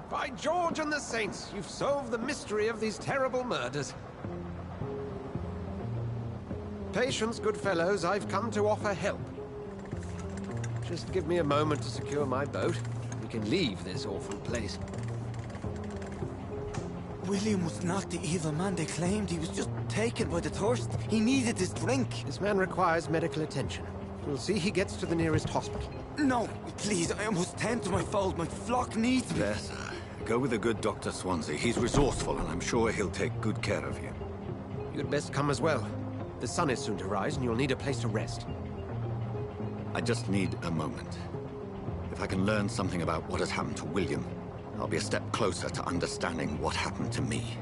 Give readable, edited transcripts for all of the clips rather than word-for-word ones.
By George and the Saints, you've solved the mystery of these terrible murders. Patience, good fellows, I've come to offer help. Just give me a moment to secure my boat. We can leave this awful place. William was not the evil man they claimed. He was just taken by the thirst. He needed his drink. This man requires medical attention. We'll see he gets to the nearest hospital. No, please, I must tend to my fold. My flock needs me. Yes, sir. Go with the good Dr. Swansea. He's resourceful, and I'm sure he'll take good care of you. You'd best come as well. The sun is soon to rise, and you'll need a place to rest. I just need a moment. If I can learn something about what has happened to William, I'll be a step closer to understanding what happened to me.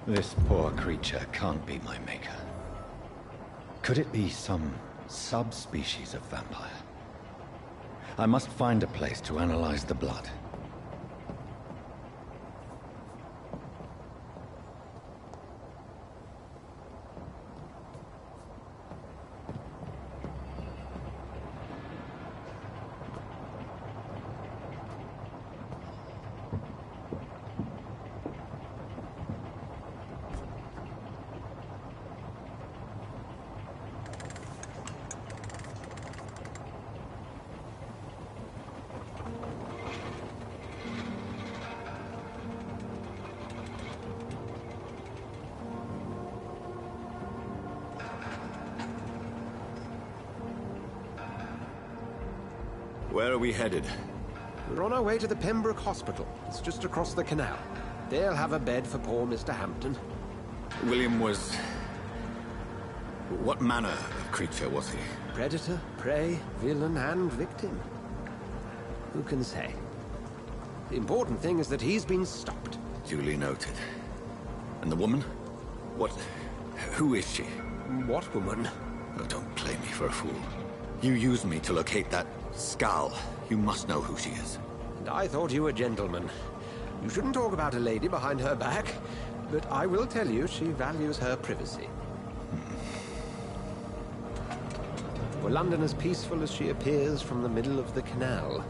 This poor creature can't be my maker. Could it be some subspecies of vampire? I must find a place to analyze the blood. Where are we headed? We're on our way to the Pembroke Hospital. It's just across the canal. They'll have a bed for poor Mr. Hampton. William was... What manner of creature was he? Predator, prey, villain, and victim. Who can say? The important thing is that he's been stopped. Duly noted. And the woman? What... Who is she? What woman? Oh, don't play me for a fool. You used me to locate that skull. You must know who she is. And I thought you a gentleman. You shouldn't talk about a lady behind her back, but I will tell you she values her privacy. Were London as peaceful as she appears from the middle of the canal?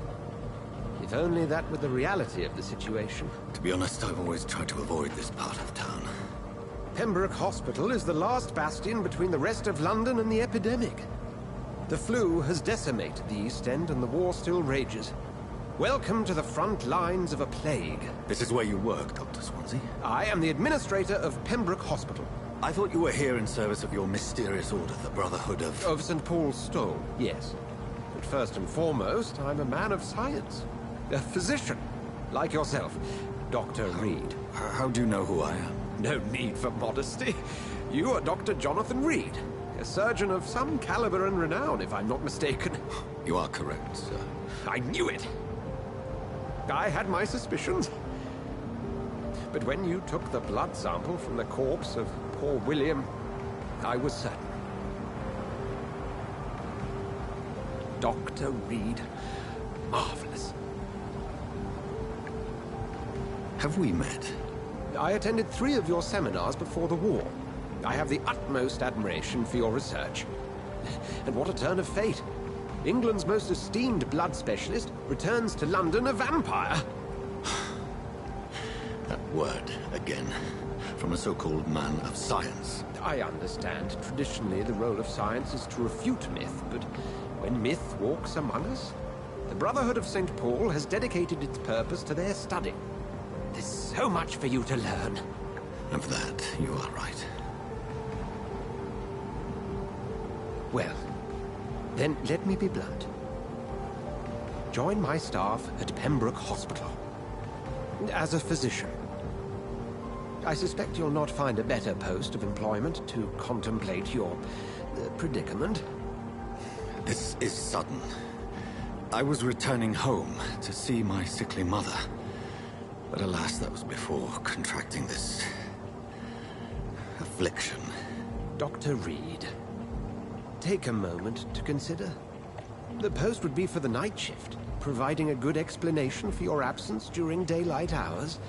If only that were the reality of the situation. To be honest, I've always tried to avoid this part of town. Pembroke Hospital is the last bastion between the rest of London and the epidemic. The flu has decimated the East End and the war still rages. Welcome to the front lines of a plague. This is where you work, Dr. Swansea? I am the administrator of Pembroke Hospital. I thought you were here in service of your mysterious order, the Brotherhood of... Of St. Paul's Stole, yes. But first and foremost, I'm a man of science. A physician, like yourself, Dr. Reed. How do you know who I am? No need for modesty. You are Dr. Jonathan Reed, a surgeon of some caliber and renown, if I'm not mistaken. You are correct, sir. I knew it! I had my suspicions. But when you took the blood sample from the corpse of poor William, I was certain. Dr. Reed. Marvelous. Have we met? I attended 3 of your seminars before the war. I have the utmost admiration for your research. And what a turn of fate. England's most esteemed blood specialist returns to London a vampire. That word, again, from a so-called man of science. I understand. Traditionally, the role of science is to refute myth, but when myth walks among us, the Brotherhood of St. Paul has dedicated its purpose to their study. There's so much for you to learn. And for that, you are right. Well, then let me be blunt. Join my staff at Pembroke Hospital. As a physician. I suspect you'll not find a better post of employment to contemplate your predicament. This is sudden. I was returning home to see my sickly mother. But alas, that was before contracting this affliction. Dr. Reed, take a moment to consider. The post would be for the night shift, providing a good explanation for your absence during daylight hours.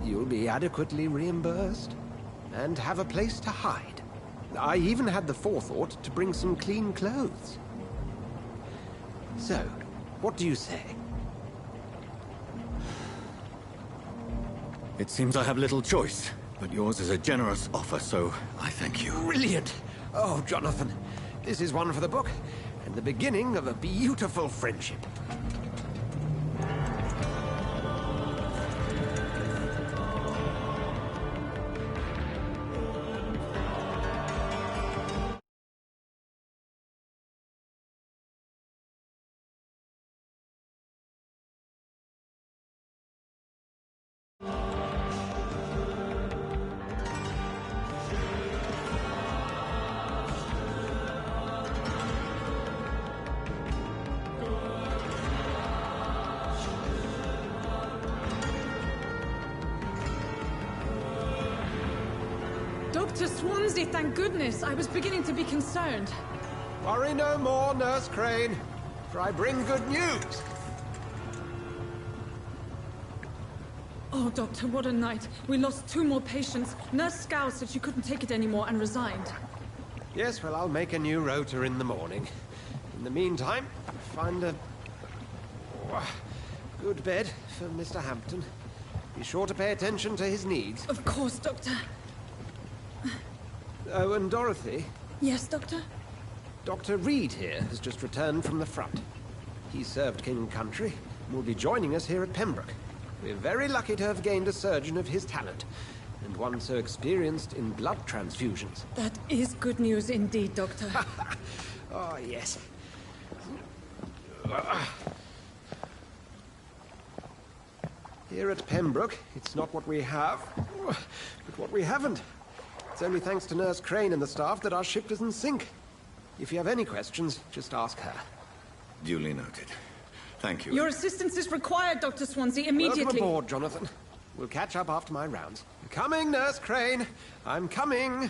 You'll be adequately reimbursed, and have a place to hide. I even had the forethought to bring some clean clothes. So, what do you say? It seems I have little choice, but yours is a generous offer, so I thank you. Brilliant! Oh, Jonathan, this is one for the book, and the beginning of a beautiful friendship. Dr. Swansea, thank goodness. I was beginning to be concerned. Worry no more, Nurse Crane, for I bring good news. Oh, Doctor, what a night. We lost 2 more patients. Nurse Scow said she couldn't take it anymore and resigned. Yes, well, I'll make a new rota in the morning. In the meantime, find a good bed for Mr. Hampton. Be sure to pay attention to his needs. Of course, Doctor. Oh, and Dorothy, Yes, Doctor? Dr. Reed here has just returned from the front. He served King and Country and will be joining us here at Pembroke. We're very lucky to have gained a surgeon of his talent, and one so experienced in blood transfusions. That is good news indeed, Doctor. Oh, yes. Here at Pembroke, it's not what we have, but what we haven't. It's only thanks to Nurse Crane and the staff that our ship doesn't sink. If you have any questions, just ask her. Duly noted. Thank you. Your assistance is required, Dr. Swansea, immediately. Welcome aboard, Jonathan. We'll catch up after my rounds. I'm coming, Nurse Crane. I'm coming.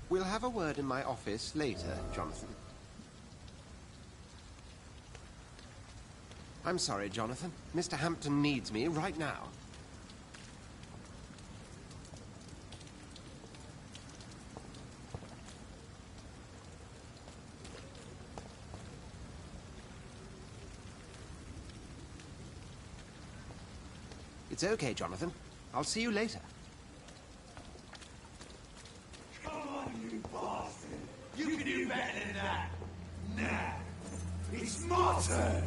We'll have a word in my office later, Jonathan. I'm sorry, Jonathan. Mr. Hampton needs me right now. It's okay, Jonathan. I'll see you later. Come on, you bastard! You can do better than that! Nah! It's my turn!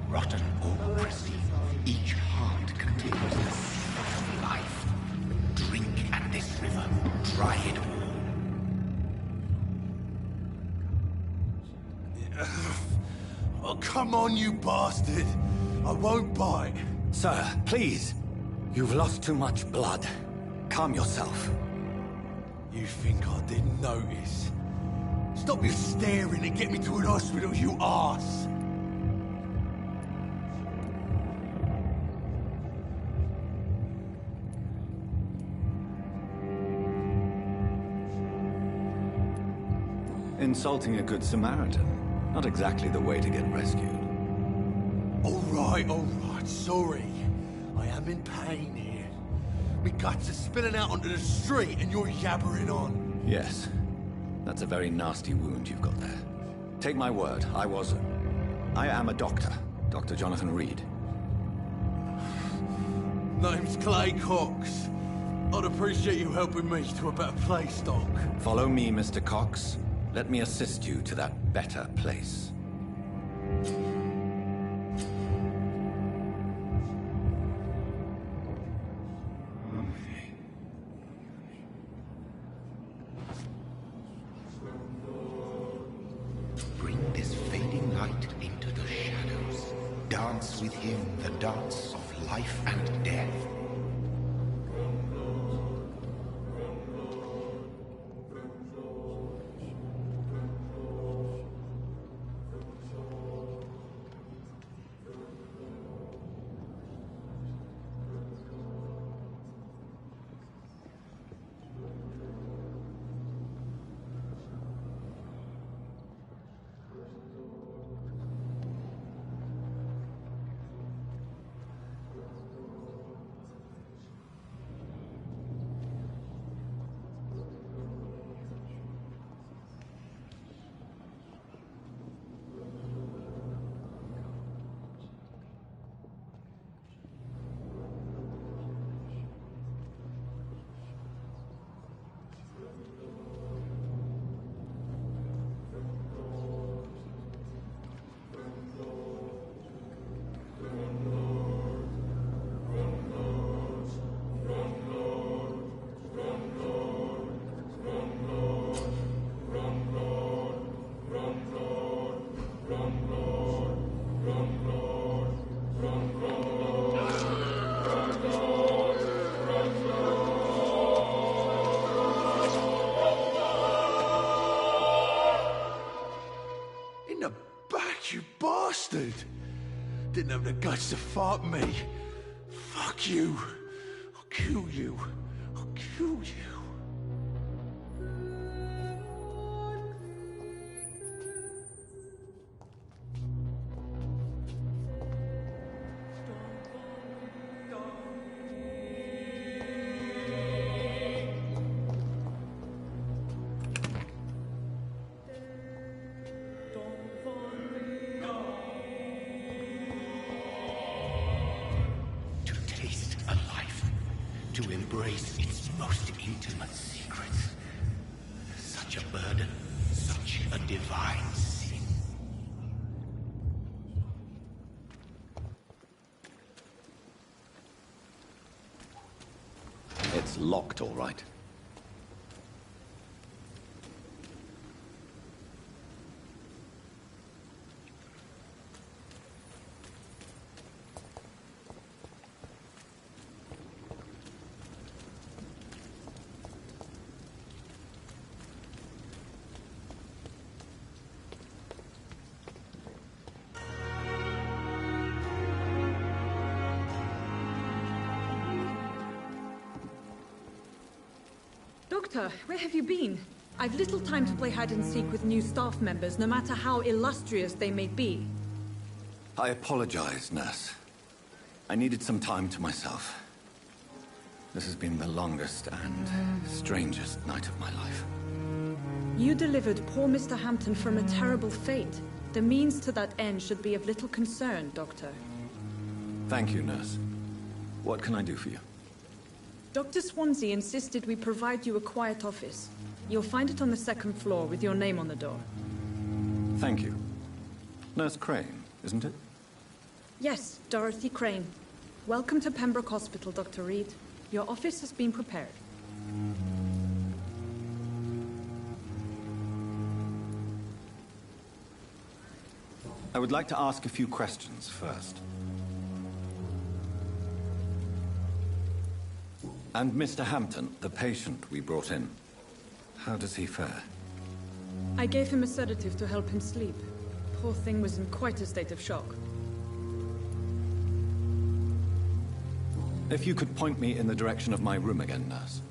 Rotten or pristine, each heart contains the seed of life. Drink at this river, try it all. Oh, come on, you bastard! I won't bite. Sir, please. You've lost too much blood. Calm yourself. You think I didn't notice? Stop your staring and get me to an hospital, you arse! Insulting a good Samaritan. Not exactly the way to get rescued. All right, sorry. I am in pain here. Me guts are spilling out onto the street and you're yabbering on. Yes. That's a very nasty wound you've got there. Take my word, I am a doctor. Dr. Jonathan Reed. Name's Clay Cox. I'd appreciate you helping me to a better place, Doc. Follow me, Mr. Cox. Let me assist you to that better place. Bring this fading light into the shadows. Dance with him the dance of life and death. In the back, you bastard! Didn't have the guts to fight me. Fuck you. I'll kill you. I'll kill you. To taste a life, to embrace its most intimate secrets. Such a burden, such a divine sin. It's locked, all right. Doctor, where have you been? I've little time to play hide and seek with new staff members, no matter how illustrious they may be. I apologize, nurse. I needed some time to myself. This has been the longest and strangest night of my life. You delivered poor Mr. Hampton from a terrible fate. The means to that end should be of little concern, Doctor. Thank you, nurse. What can I do for you? Dr. Swansea insisted we provide you a quiet office. You'll find it on the second floor with your name on the door. Thank you. Nurse Crane, isn't it? Yes, Dorothy Crane. Welcome to Pembroke Hospital, Dr. Reed. Your office has been prepared. I would like to ask a few questions first. And Mr. Hampton, the patient we brought in, how does he fare? I gave him a sedative to help him sleep. Poor thing was in quite a state of shock. If you could point me in the direction of my room again, nurse.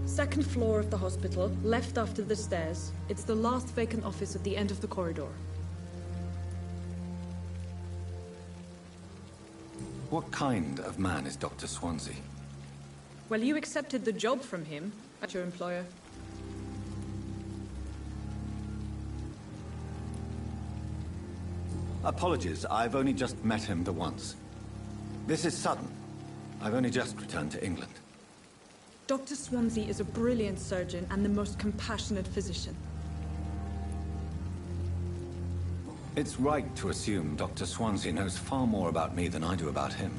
Second floor of the hospital, left after the stairs. It's the last vacant office at the end of the corridor. What kind of man is Dr. Swansea? Well, you accepted the job from him at your employer. Apologies, I've only just met him the once. This is sudden. I've only just returned to England. Dr. Swansea is a brilliant surgeon and the most compassionate physician. It's right to assume Dr. Swansea knows far more about me than I do about him.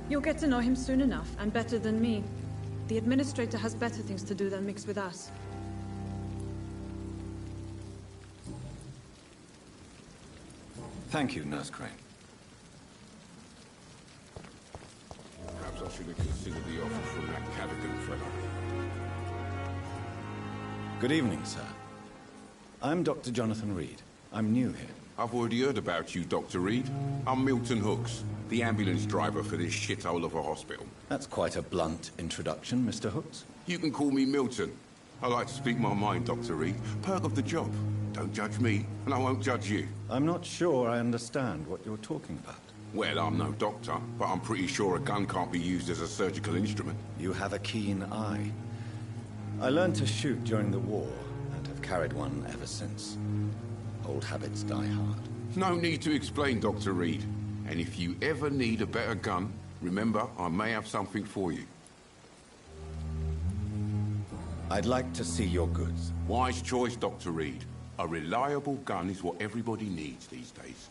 You'll get to know him soon enough, and better than me. The administrator has better things to do than mix with us. Thank you, Nurse Crane. Perhaps I should have considered the offer from that Cadigan fellow. Good evening, sir. I'm Dr. Jonathan Reed. I'm new here. I've already heard about you, Dr. Reed. I'm Milton Hooks, the ambulance driver for this shithole of a hospital. That's quite a blunt introduction, Mr. Hooks. You can call me Milton. I like to speak my mind, Dr. Reed. Perk of the job. Don't judge me, and I won't judge you. I'm not sure I understand what you're talking about. Well, I'm no doctor, but I'm pretty sure a gun can't be used as a surgical instrument. You have a keen eye. I learned to shoot during the war, and have carried one ever since. Old habits die hard. No need to explain, Dr. Reed. And if you ever need a better gun, remember, I may have something for you. I'd like to see your goods. Wise choice, Dr. Reed. A reliable gun is what everybody needs these days.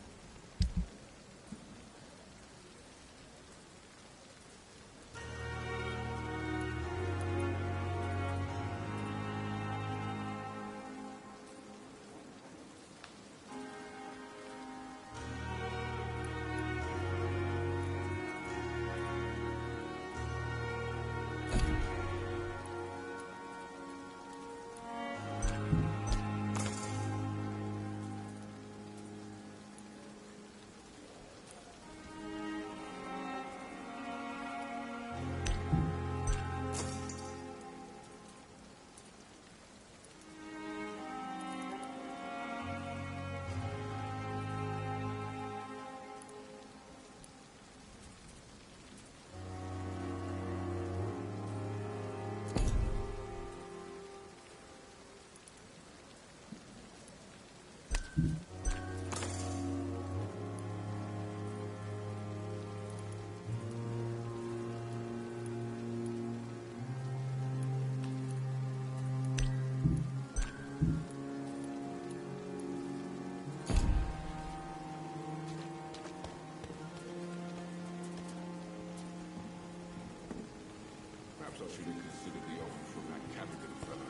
Perhaps I should have considered the offer from that Cadigan fellow.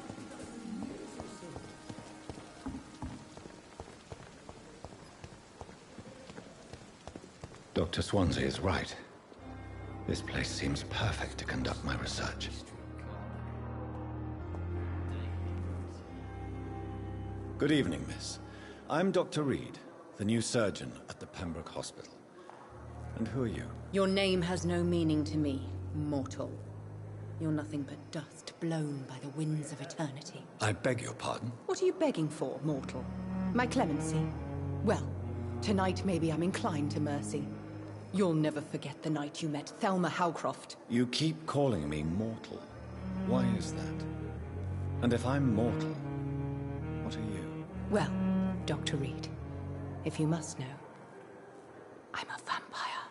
Dr. Swansea is right. This place seems perfect to conduct my research. Good evening, miss. I'm Dr. Reed, the new surgeon at the Pembroke Hospital. And who are you? Your name has no meaning to me, mortal. You're nothing but dust blown by the winds of eternity. I beg your pardon? What are you begging for, mortal? My clemency? Well, tonight maybe I'm inclined to mercy. You'll never forget the night you met Thelma Howcroft. You keep calling me mortal. Why is that? And if I'm mortal, what are you? Well, Dr. Reed, if you must know, I'm a vampire.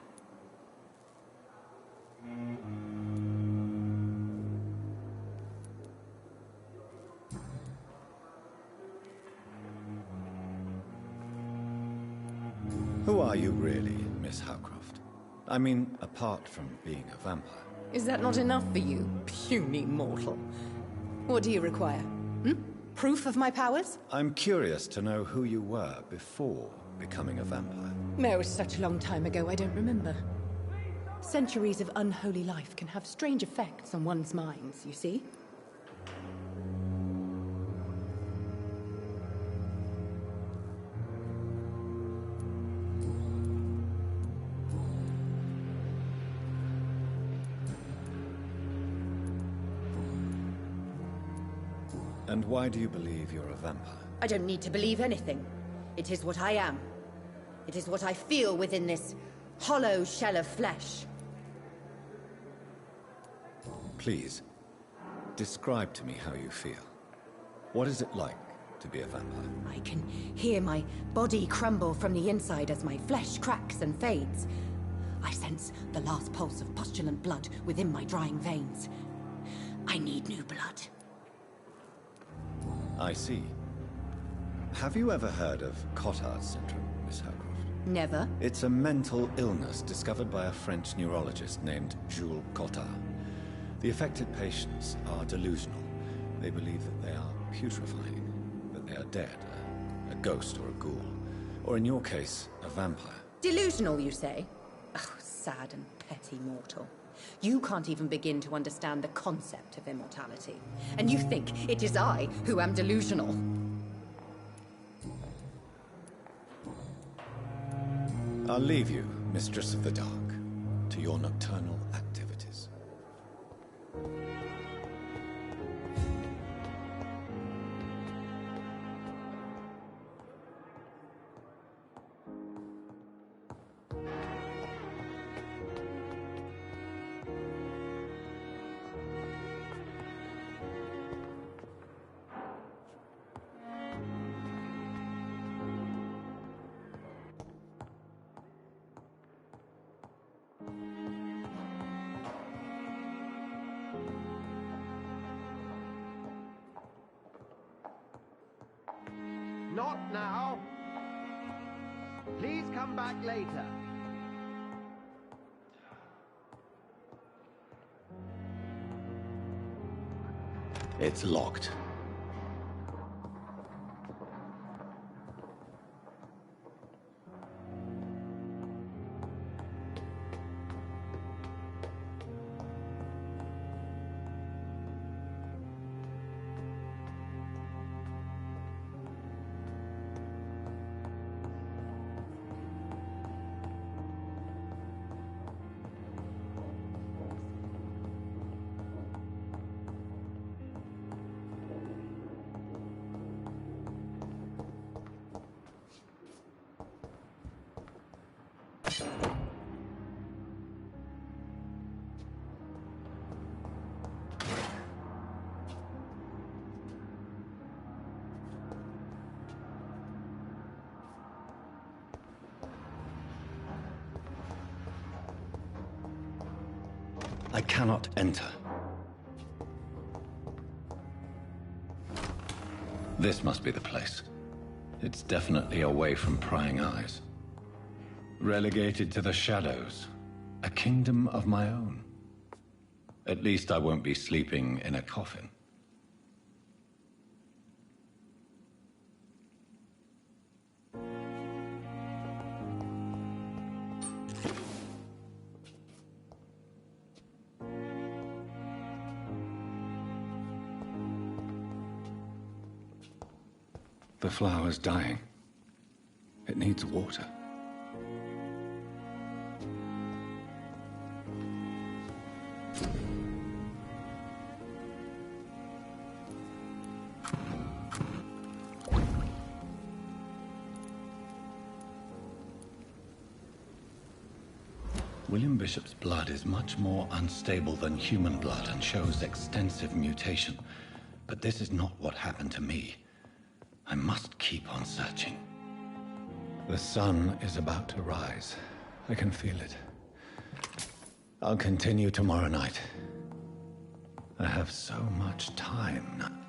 Who are you really, Miss Howcroft? I mean, apart from being a vampire. Is that not enough for you, puny mortal? What do you require? Proof of my powers? I'm curious to know who you were before becoming a vampire. It was such a long time ago, I don't remember. Centuries of unholy life can have strange effects on one's minds, you see? And why do you believe you're a vampire? I don't need to believe anything. It is what I am. It is what I feel within this hollow shell of flesh. Please, describe to me how you feel. What is it like to be a vampire? I can hear my body crumble from the inside as my flesh cracks and fades. I sense the last pulse of postulant blood within my drying veins. I need new blood. I see. Have you ever heard of Cotard syndrome, Miss Howcroft? Never. It's a mental illness discovered by a French neurologist named Jules Cotard. The affected patients are delusional. They believe that they are putrefying, that they are dead, a ghost or a ghoul, or in your case, a vampire. Delusional, you say? Oh, sad and petty mortal. You can't even begin to understand the concept of immortality. And you think it is I who am delusional. I'll leave you, Mistress of the Dark, to your nocturnal activities. Not now. Please come back later. It's locked. I cannot enter. This must be the place. It's definitely away from prying eyes. Relegated to the shadows. A kingdom of my own. At least I won't be sleeping in a coffin. The flower's dying. It needs water. William Bishop's blood is much more unstable than human blood and shows extensive mutation. But this is not what happened to me. I must keep on searching. The sun is about to rise. I can feel it. I'll continue tomorrow night. I have so much time now.